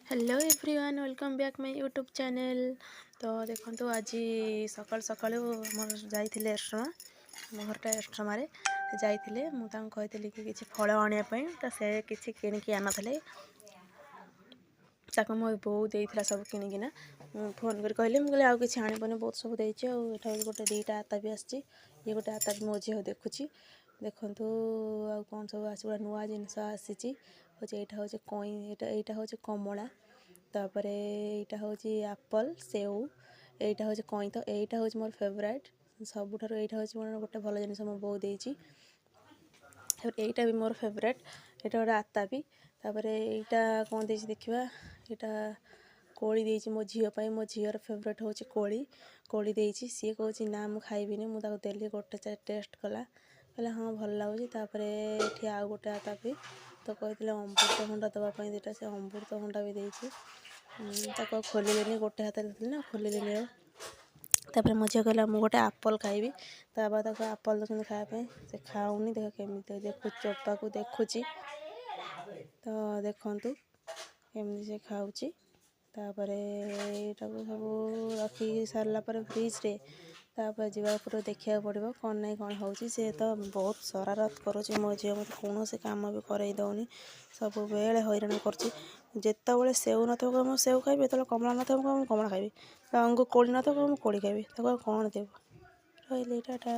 Hello everyone welcome back my YouTube channel. तो देखो आज सकाल सकाल मोर जाइए रेस्टोरेंट मो घरटा रेस्टोरेंट जाइए मुझे कि किसी फल आने तो से किसी किणिकी आनी ताको मो बो देला सब किणिकिना फोन कर कहले मुझे आउ कि आने बहुत सब देती गोटे दीटा आता भी आसी ये गोटे आता भी मो झील देखुची देखु आ कौन सब आस नुआ जिनस आसी हूँ यहाँ हूँ कई यहाँ हूँ कमला तापर यहाँ हूँ एप्पल सेव यहाँ हूँ कई तो यहाँ हूँ मोर फेवरेट सबुठ यहाँ हूँ मोर गोटे भल जिन मो बो देती यहाँ भी मोर फेवरेट यहाँ गोटे आता भी तापर यहाँ कौन दे देखा यहाँ कोड़ी देती मो झील मो झीर फेवरेट हूँ कोड़ी देती सी कौन ना मुझे खाइबी मुझे देली गोटे टेस्ट कला कहला हाँ भल लगुच ये आउ गोटे आता भी तो कहते अमृतभंडा दवापाई दुटा से अमृतभंडा भी देती खोलिलेनि गोटे हाथ देती ना खोलिलेनि तापर मो झील कहला मुझे गोटे एप्पल खाइबी ताबा तक एप्पल देखते खायापी से खाऊनी देख केमी देखु चोपा को देखुची तो देखु केमी से खाऊची तापर यहाँ सब रखी सारा फ्रिज रे तापर जावाक देखा पड़ो कौन ना कौन हो तो बहुत शरारत करुँच मो झील मत कौन से कम भी कर दौनी सब बेले हैरान करते सेव न सेव खाइबी जो कमला न कमला खाइबी अंगू कोड़ी न कोड़ी खाइबी कौन देव रही टाटा।